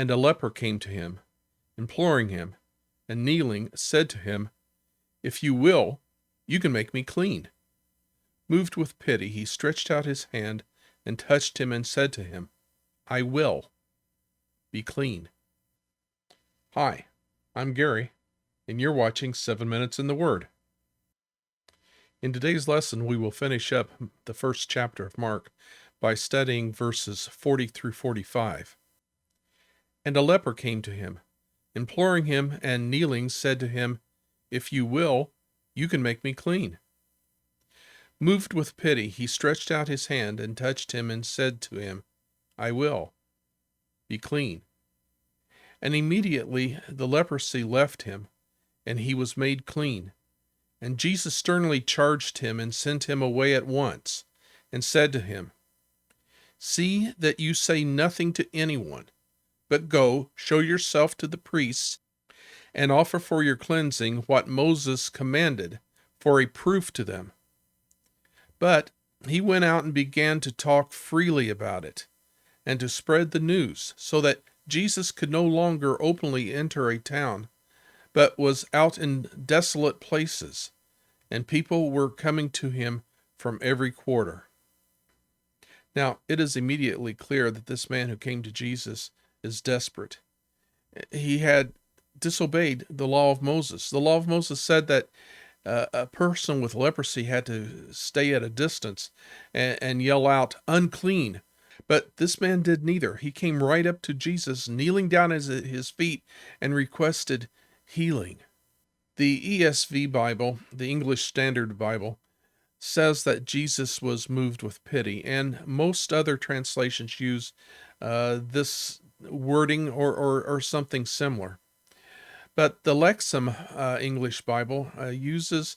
And a leper came to him, imploring him, and kneeling, said to him, "If you will, you can make me clean." Moved with pity, he stretched out his hand and touched him and said to him, "I will. Be clean." Hi, I'm Gary, and you're watching 7 Minutes in the Word. In today's lesson, we will finish up the first chapter of Mark by studying verses 40 through 45. And a leper came to him, imploring him, and kneeling said to him, "If you will, you can make me clean." Moved with pity, he stretched out his hand and touched him and said to him, "I will. Be clean." And immediately the leprosy left him, and he was made clean. And Jesus sternly charged him and sent him away at once, and said to him, "See that you say nothing to anyone, but go, show yourself to the priests, and offer for your cleansing what Moses commanded, for a proof to them." But he went out and began to talk freely about it, and to spread the news, so that Jesus could no longer openly enter a town, but was out in desolate places, and people were coming to him from every quarter. Now, it is immediately clear that this man who came to Jesus is desperate. He had disobeyed the law of Moses. The law of Moses said that a person with leprosy had to stay at a distance and yell out, "Unclean." But this man did neither. He came right up to Jesus, kneeling down at his feet, and requested healing. The ESV Bible, the English Standard Bible, says that Jesus was moved with pity, and most other translations use this wording or something similar. But the Lexham English Bible uses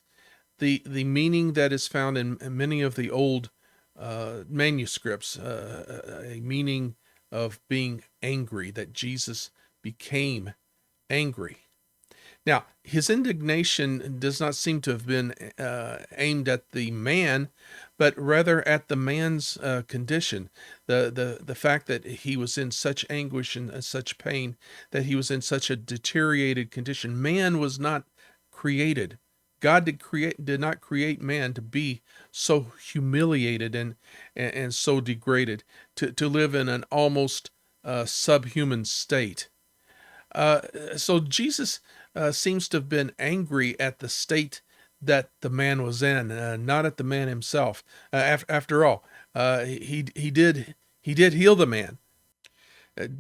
the meaning that is found in many of the old manuscripts, a meaning of being angry, that Jesus became angry. Now, his indignation does not seem to have been aimed at the man, but rather at the man's condition. The fact that he was in such anguish and such pain, that he was in such a deteriorated condition. Man was not created. God did not create man to be so humiliated and so degraded, to live in an almost subhuman state. So Jesus seems to have been angry at the state that the man was in, not at the man himself. After all, he did heal the man.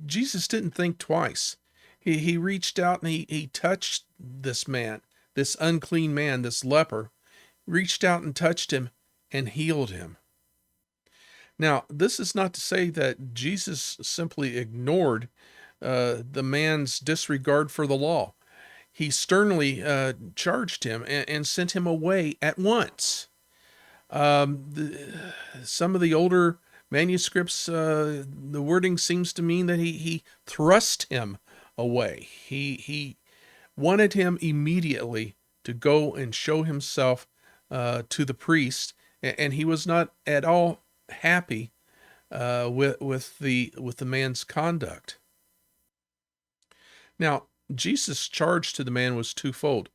Jesus didn't think twice. He reached out and he touched this man, this unclean man, this leper, reached out and touched him and healed him. Now, this is not to say that Jesus simply ignored the man's disregard for the law. He sternly charged him and sent him away at once. Some of the older manuscripts, the wording seems to mean that he thrust him away. He wanted him immediately to go and show himself to the priest, and he was not at all happy with the man's conduct. Now, Jesus' charge to the man was twofold.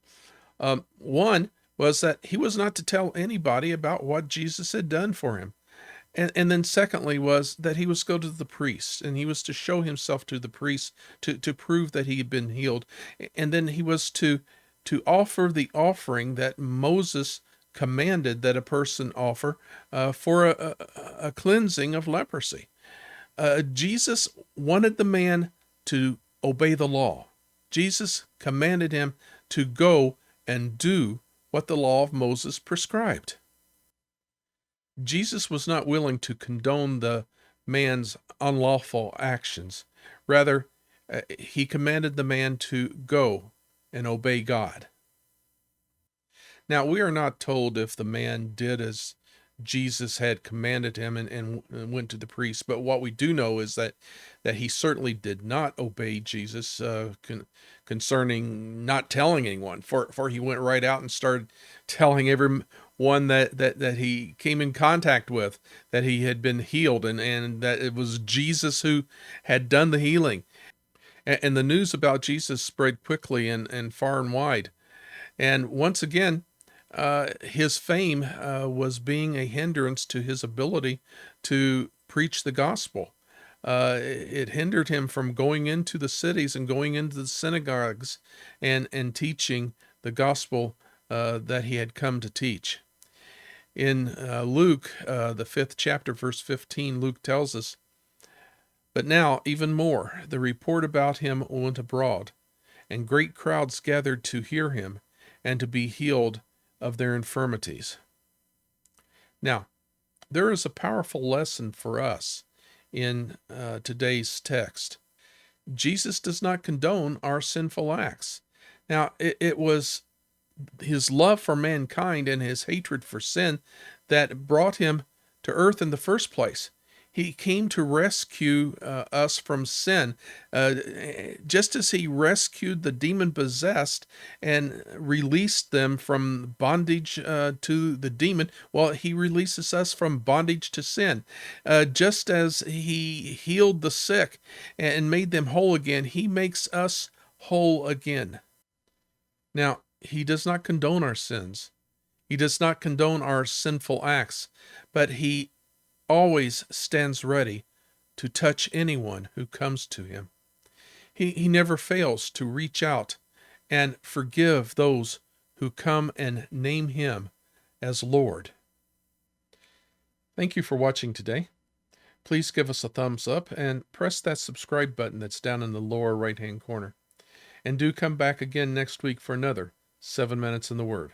One was that he was not to tell anybody about what Jesus had done for him. And then secondly was that he was to go to the priest, and he was to show himself to the priest to prove that he had been healed. And then he was to offer the offering that Moses commanded that a person offer for a cleansing of leprosy. Jesus wanted the man to obey the law. Jesus commanded him to go and do what the law of Moses prescribed. Jesus was not willing to condone the man's unlawful actions. Rather, he commanded the man to go and obey God. Now, we are not told if the man did as Jesus had commanded him and went to the priest, but what we do know is that he certainly did not obey Jesus concerning not telling anyone, for he went right out and started telling everyone that he came in contact with that he had been healed, and that it was Jesus who had done the healing. And the news about Jesus spread quickly and far and wide. And once again, his fame was being a hindrance to his ability to preach the gospel. It hindered him from going into the cities and going into the synagogues and teaching the gospel that he had come to teach. In Luke, the 5th chapter, verse 15, Luke tells us, "But now, even more, the report about him went abroad, and great crowds gathered to hear him and to be healed of their infirmities." Now, there is a powerful lesson for us in today's text. Jesus does not condone our sinful acts. Now, it was his love for mankind and his hatred for sin that brought him to earth in the first place. He came to rescue us from sin, just as he rescued the demon-possessed and released them from bondage to the demon. Well, he releases us from bondage to sin. Just as he healed the sick and made them whole again, he makes us whole again. Now, he does not condone our sins. He does not condone our sinful acts, but he always stands ready to touch anyone who comes to him. He never fails to reach out and forgive those who come and name him as Lord. Thank you for watching today. Please give us a thumbs up and press that subscribe button that's down in the lower right-hand corner. And do come back again next week for another 7 Minutes in the Word.